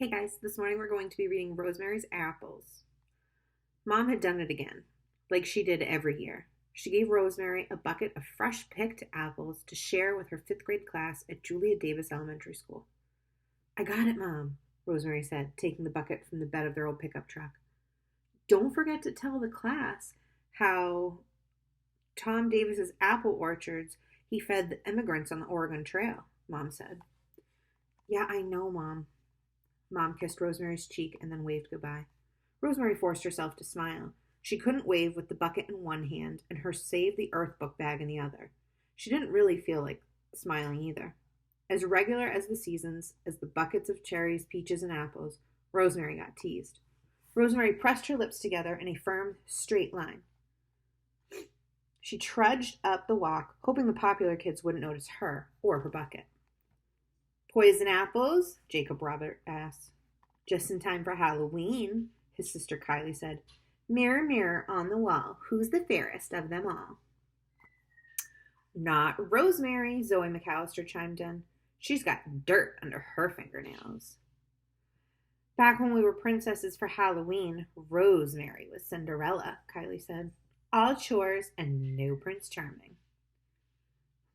Hey guys, this morning we're going to be reading Rosemary's Apples. Mom had done it again, like she did every year. She gave Rosemary a bucket of fresh picked apples to share with her fifth grade class at Julia Davis Elementary School. I got it, Mom, Rosemary said, taking the bucket from the bed of their old pickup truck. Don't forget to tell the class how Tom Davis's apple orchards he fed the immigrants on the Oregon Trail, Mom said. Yeah, I know, Mom. Mom kissed Rosemary's cheek and then waved goodbye. Rosemary forced herself to smile. She couldn't wave with the bucket in one hand and her Save the Earth book bag in the other. She didn't really feel like smiling either. As regular as the seasons, as the buckets of cherries, peaches, and apples, Rosemary got teased. Rosemary pressed her lips together in a firm, straight line. She trudged up the walk, hoping the popular kids wouldn't notice her or her bucket. Poison apples? Jacob Robert asked. Just in time for Halloween, his sister Kylie said. Mirror, mirror on the wall, who's the fairest of them all? Not Rosemary, Zoe McAllister chimed in. She's got dirt under her fingernails. Back when we were princesses for Halloween, Rosemary was Cinderella, Kylie said. All chores and no Prince Charming.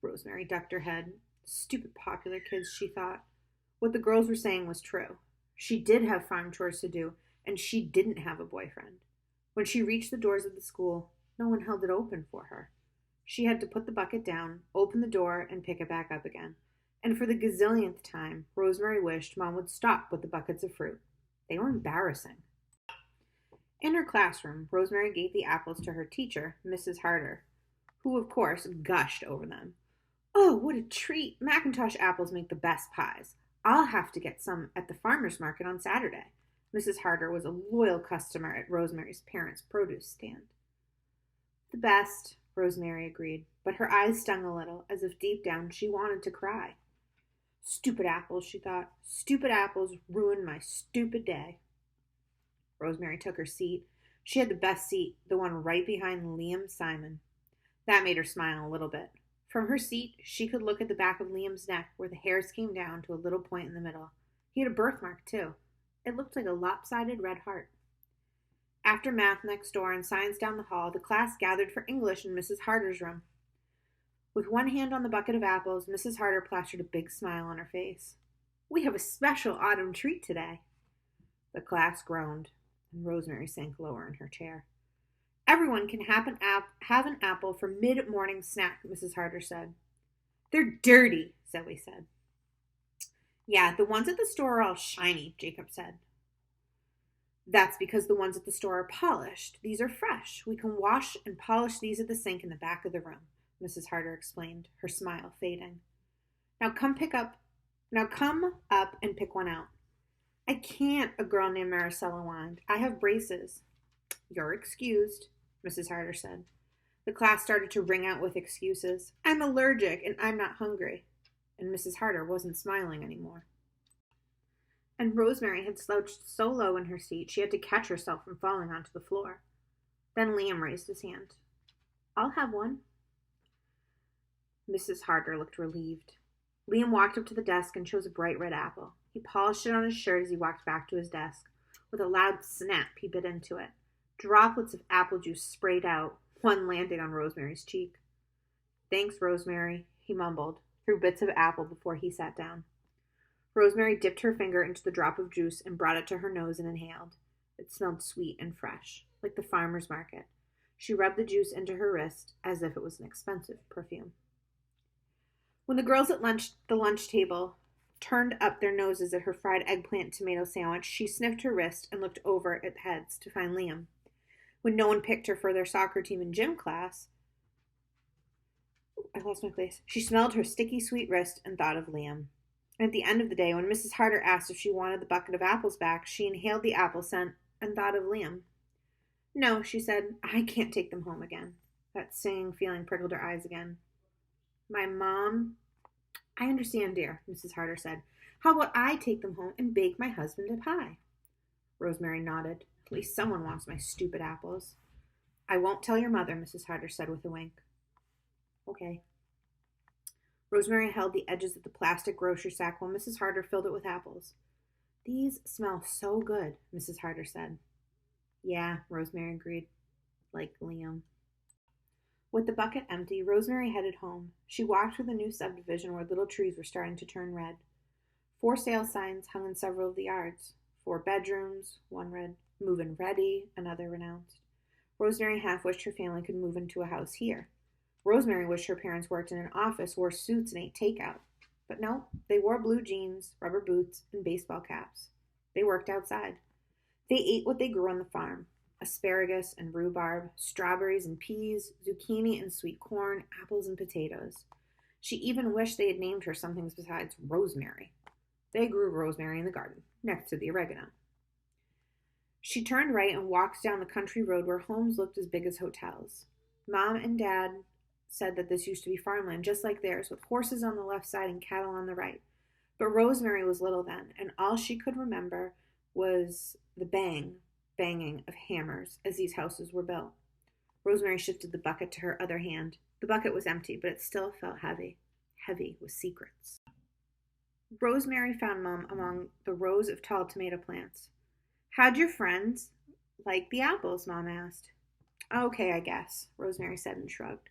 Rosemary ducked her head. Stupid popular kids, she thought. What the girls were saying was true. She did have farm chores to do, and she didn't have a boyfriend. When she reached the doors of the school, no one held it open for her. She had to put the bucket down, open the door, and pick it back up again. And for the gazillionth time, Rosemary wished Mom would stop with the buckets of fruit. They were embarrassing. In her classroom, Rosemary gave the apples to her teacher, Mrs. Harder, who, of course, gushed over them. Oh, what a treat! Macintosh apples make the best pies. I'll have to get some at the farmer's market on Saturday. Mrs. Harder was a loyal customer at Rosemary's parents' produce stand. The best, Rosemary agreed, but her eyes stung a little, as if deep down she wanted to cry. Stupid apples, she thought. Stupid apples ruined my stupid day. Rosemary took her seat. She had the best seat, the one right behind Liam Simon. That made her smile a little bit. From her seat, she could look at the back of Liam's neck where the hairs came down to a little point in the middle. He had a birthmark, too. It looked like a lopsided red heart. After math next door and science down the hall, the class gathered for English in Mrs. Harder's room. With one hand on the bucket of apples, Mrs. Harder plastered a big smile on her face. We have a special autumn treat today. The class groaned, and Rosemary sank lower in her chair. Everyone can have an apple for mid-morning snack, Mrs. Harder said. They're dirty, Zoe said. Yeah, the ones at the store are all shiny, Jacob said. That's because the ones at the store are polished. These are fresh. We can wash and polish these at the sink in the back of the room, Mrs. Harder explained, her smile fading. Now come up and pick one out. I can't, a girl named Maricela whined. I have braces. You're excused, Mrs. Harder said. The class started to ring out with excuses. I'm allergic and I'm not hungry. And Mrs. Harder wasn't smiling anymore. And Rosemary had slouched so low in her seat she had to catch herself from falling onto the floor. Then Liam raised his hand. I'll have one. Mrs. Harder looked relieved. Liam walked up to the desk and chose a bright red apple. He polished it on his shirt as he walked back to his desk. With a loud snap, he bit into it. Droplets of apple juice sprayed out, one landing on Rosemary's cheek. Thanks, Rosemary, he mumbled, through bits of apple before he sat down. Rosemary dipped her finger into the drop of juice and brought it to her nose and inhaled. It smelled sweet and fresh, like the farmer's market. She rubbed the juice into her wrist as if it was an expensive perfume. When the girls at the lunch table turned up their noses at her fried eggplant tomato sandwich, she sniffed her wrist and looked over at heads to find Liam. When no one picked her for their soccer team and gym class, I lost my place. She smelled her sticky sweet wrist and thought of Liam. And at the end of the day, when Mrs. Harder asked if she wanted the bucket of apples back, she inhaled the apple scent and thought of Liam. No, she said, I can't take them home again. That stinging feeling prickled her eyes again. My mom... I understand, dear, Mrs. Harder said. How about I take them home and bake my husband a pie? Rosemary nodded. At least someone wants my stupid apples. I won't tell your mother, Mrs. Harder said with a wink. Okay. Rosemary held the edges of the plastic grocery sack while Mrs. Harder filled it with apples. These smell so good, Mrs. Harder said. Yeah, Rosemary agreed, like Liam. With the bucket empty, Rosemary headed home. She walked through the new subdivision where little trees were starting to turn red. 4 sale signs hung in several of the yards. 4 bedrooms, one read, "Move-in ready," another announced. Rosemary half wished her family could move into a house here. Rosemary wished her parents worked in an office, wore suits, and ate takeout. But no, they wore blue jeans, rubber boots, and baseball caps. They worked outside. They ate what they grew on the farm: asparagus and rhubarb, strawberries and peas, zucchini and sweet corn, apples and potatoes. She even wished they had named her something besides Rosemary. They grew rosemary in the garden, next to the oregano. She turned right and walked down the country road where homes looked as big as hotels. Mom and Dad said that this used to be farmland, just like theirs, with horses on the left side and cattle on the right. But Rosemary was little then, and all she could remember was the banging of hammers as these houses were built. Rosemary shifted the bucket to her other hand. The bucket was empty, but it still felt heavy with secrets. Rosemary found Mom among the rows of tall tomato plants. "How'd your friends like the apples?" Mom asked. "Okay, I guess," Rosemary said and shrugged.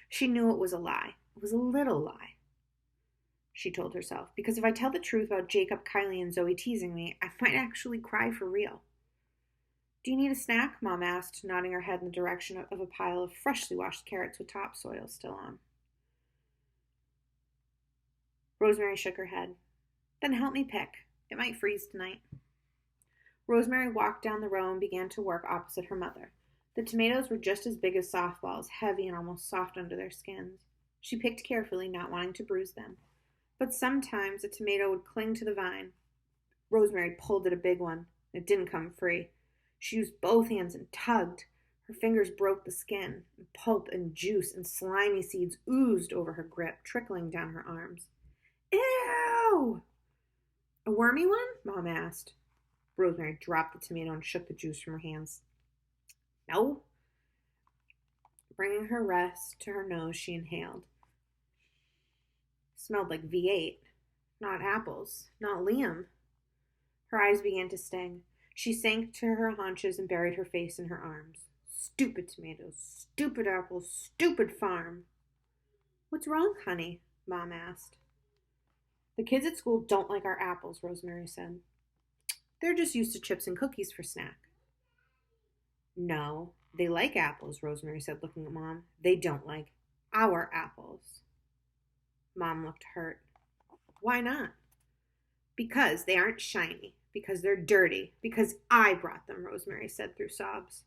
She knew it was a lie. It was a little lie, she told herself, because if I tell the truth about Jacob, Kylie, and Zoe teasing me, I might actually cry for real. "Do you need a snack?" Mom asked, nodding her head in the direction of a pile of freshly washed carrots with topsoil still on. Rosemary shook her head. "Then help me pick. It might freeze tonight." Rosemary walked down the row and began to work opposite her mother. The tomatoes were just as big as softballs, heavy and almost soft under their skins. She picked carefully, not wanting to bruise them. But sometimes a tomato would cling to the vine. Rosemary pulled at a big one. It didn't come free. She used both hands and tugged. Her fingers broke the skin, and pulp and juice and slimy seeds oozed over her grip, trickling down her arms. "Ew!" "A wormy one?" Mom asked. Rosemary dropped the tomato and shook the juice from her hands. "No." Bringing her rest to her nose, she inhaled. Smelled like V8. Not apples. Not Liam. Her eyes began to sting. She sank to her haunches and buried her face in her arms. Stupid tomatoes. Stupid apples. Stupid farm. "What's wrong, honey?" Mom asked. "The kids at school don't like our apples," Rosemary said. "They're just used to chips and cookies for snack." "No, they like apples," Rosemary said, looking at Mom. "They don't like our apples." Mom looked hurt. "Why not?" "Because they aren't shiny. Because they're dirty. Because I brought them," Rosemary said through sobs.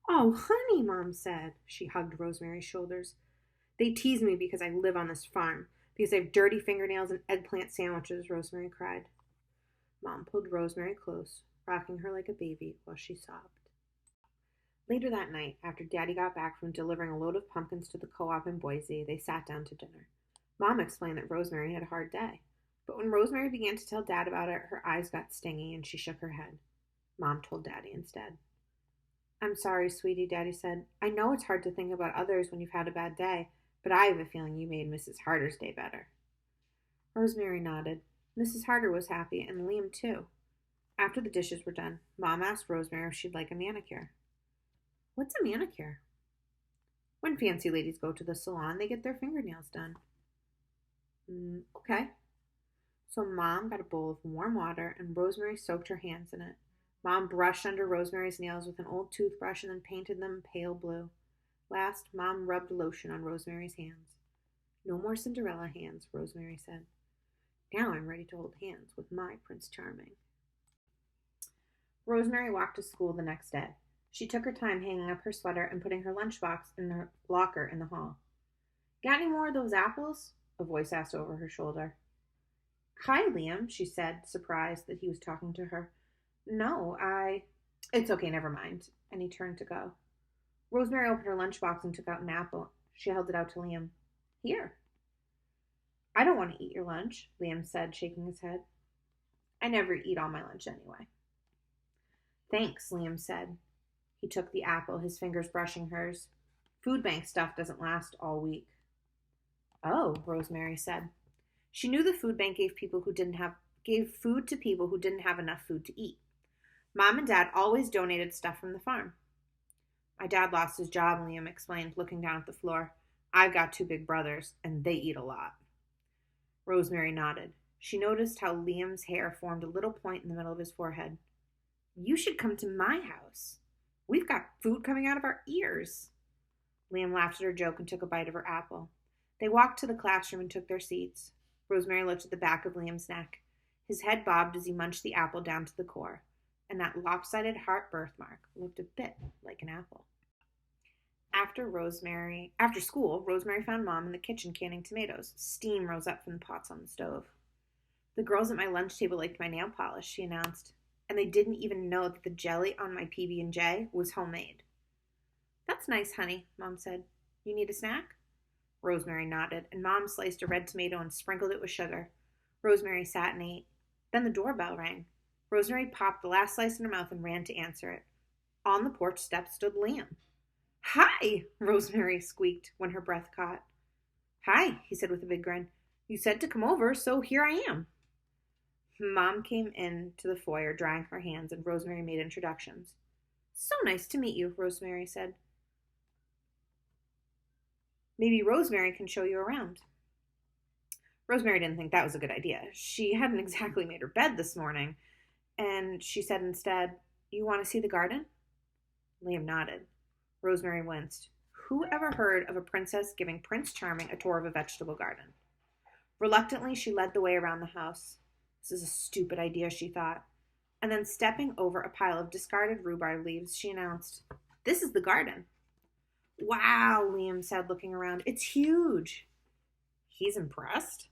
"Oh, honey," Mom said. She hugged Rosemary's shoulders. "They tease me because I live on this farm. Because I have dirty fingernails and eggplant sandwiches," Rosemary cried. Mom pulled Rosemary close, rocking her like a baby while she sobbed. Later that night, after Daddy got back from delivering a load of pumpkins to the co-op in Boise, they sat down to dinner. Mom explained that Rosemary had a hard day. But when Rosemary began to tell Dad about it, her eyes got stingy and she shook her head. Mom told Daddy instead. "I'm sorry, sweetie," Daddy said. "I know it's hard to think about others when you've had a bad day, but I have a feeling you made Mrs. Harder's day better." Rosemary nodded. Mrs. Harder was happy, and Liam too. After the dishes were done, Mom asked Rosemary if she'd like a manicure. "What's a manicure?" "When fancy ladies go to the salon, they get their fingernails done." Okay. So Mom got a bowl of warm water, and Rosemary soaked her hands in it. Mom brushed under Rosemary's nails with an old toothbrush and then painted them pale blue. Last, Mom rubbed lotion on Rosemary's hands. "No more Cinderella hands," Rosemary said. "Now I'm ready to hold hands with my Prince Charming." Rosemary walked to school the next day. She took her time hanging up her sweater and putting her lunchbox in her locker in the hall. "Got any more of those apples?" a voice asked over her shoulder. "Hi, Liam," she said, surprised that he was talking to her. "No, It's okay, never mind." And he turned to go. Rosemary opened her lunchbox and took out an apple. She held it out to Liam. "Here." "I don't want to eat your lunch," Liam said, shaking his head. "I never eat all my lunch anyway." "Thanks," Liam said. He took the apple, his fingers brushing hers. "Food bank stuff doesn't last all week." "Oh," Rosemary said. She knew the food bank gave people who didn't have gave food to people who didn't have enough food to eat. Mom and Dad always donated stuff from the farm. My dad lost his job, Liam explained, looking down at the floor. I've got 2 big brothers, and they eat a lot. Rosemary nodded. She noticed how Liam's hair formed a little point in the middle of his forehead. You should come to my house. We've got food coming out of our ears. Liam laughed at her joke and took a bite of her apple. They walked to the classroom and took their seats. Rosemary looked at the back of Liam's neck. His head bobbed as he munched the apple down to the core, and that lopsided heart birthmark looked a bit like an apple. After school, Rosemary found Mom in the kitchen canning tomatoes. Steam rose up from the pots on the stove. The girls at my lunch table liked my nail polish, she announced, and they didn't even know that the jelly on my PB&J was homemade. That's nice, honey, Mom said. You need a snack? Rosemary nodded, and Mom sliced a red tomato and sprinkled it with sugar. Rosemary sat and ate. Then the doorbell rang. Rosemary popped the last slice in her mouth and ran to answer it. On the porch step stood Liam. Hi, Rosemary squeaked when her breath caught. Hi, he said with a big grin. You said to come over, so here I am. Mom came in to the foyer, drying her hands, and Rosemary made introductions. So nice to meet you, Rosemary said. Maybe Rosemary can show you around. Rosemary didn't think that was a good idea. She hadn't exactly made her bed this morning, and she said instead, You want to see the garden? Liam nodded. Rosemary winced. Who ever heard of a princess giving Prince Charming a tour of a vegetable garden? Reluctantly, she led the way around the house. This is a stupid idea, she thought. And then stepping over a pile of discarded rhubarb leaves, she announced, This is the garden. Wow, Liam said, looking around. It's huge. He's impressed.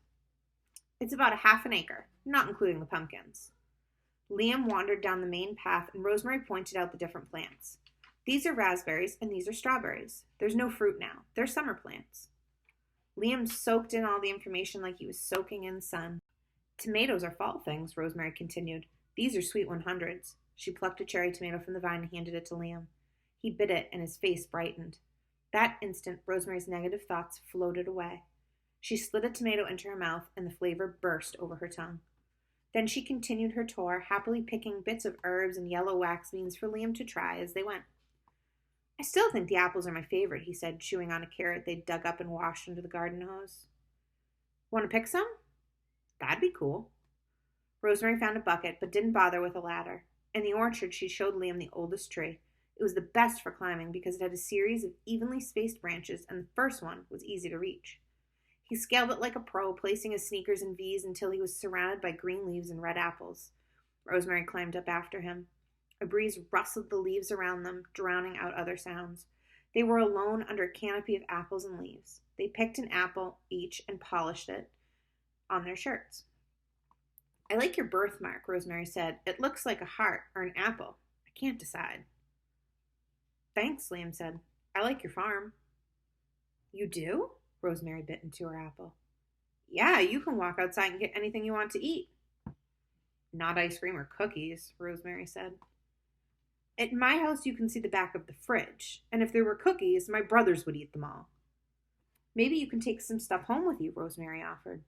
It's about a half an acre, not including the pumpkins. Liam wandered down the main path, and Rosemary pointed out the different plants. These are raspberries, and these are strawberries. There's no fruit now. They're summer plants. Liam soaked in all the information like he was soaking in sun. Tomatoes are fall things, Rosemary continued. These are sweet 100s. She plucked a cherry tomato from the vine and handed it to Liam. He bit it, and his face brightened. That instant, Rosemary's negative thoughts floated away. She slid a tomato into her mouth, and the flavor burst over her tongue. Then she continued her tour, happily picking bits of herbs and yellow wax beans for Liam to try as they went. I still think the apples are my favorite, he said, chewing on a carrot they'd dug up and washed under the garden hose. Want to pick some? That'd be cool. Rosemary found a bucket, but didn't bother with a ladder. In the orchard, she showed Liam the oldest tree. It was the best for climbing because it had a series of evenly spaced branches, and the first one was easy to reach. He scaled it like a pro, placing his sneakers in V's until he was surrounded by green leaves and red apples. Rosemary climbed up after him. A breeze rustled the leaves around them, drowning out other sounds. They were alone under a canopy of apples and leaves. They picked an apple each and polished it on their shirts. I like your birthmark, Rosemary said. It looks like a heart or an apple. I can't decide. Thanks, Liam said. I like your farm. You do? Rosemary bit into her apple. Yeah, you can walk outside and get anything you want to eat. Not ice cream or cookies, Rosemary said. At my house, you can see the back of the fridge, and if there were cookies, my brothers would eat them all. Maybe you can take some stuff home with you, Rosemary offered.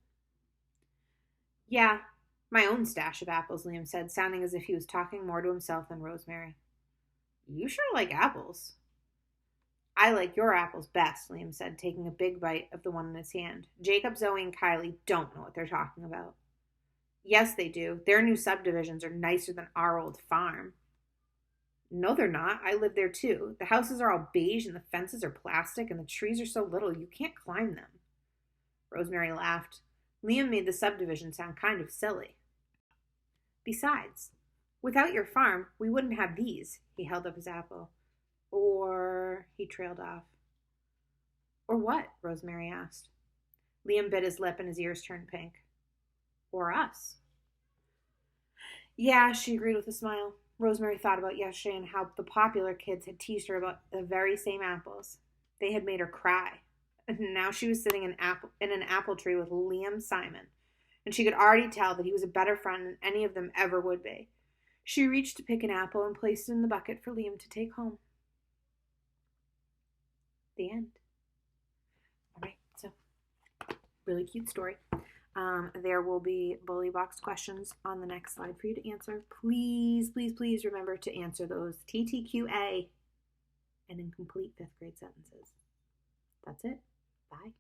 Yeah, my own stash of apples, Liam said, sounding as if he was talking more to himself than Rosemary. You sure like apples. I like your apples best, Liam said, taking a big bite of the one in his hand. Jacob, Zoe, and Kylie don't know what they're talking about. Yes, they do. Their new subdivisions are nicer than our old farm. No, they're not. I live there too. The houses are all beige and the fences are plastic and the trees are so little you can't climb them. Rosemary laughed. Liam made the subdivision sound kind of silly. Besides, without your farm, we wouldn't have these. He held up his apple. Or, he trailed off. Or what? Rosemary asked. Liam bit his lip and his ears turned pink. Or us. Yeah, she agreed with a smile. Rosemary thought about yesterday and how the popular kids had teased her about the very same apples. They had made her cry. And now she was sitting in an apple tree with Liam Simon, and she could already tell that he was a better friend than any of them ever would be. She reached to pick an apple and placed it in the bucket for Liam to take home. The end. All right, so really cute story. There will be bully box questions on the next slide for you to answer. Please, please, please remember to answer those TTQA and in complete 5th grade sentences. That's it. Bye.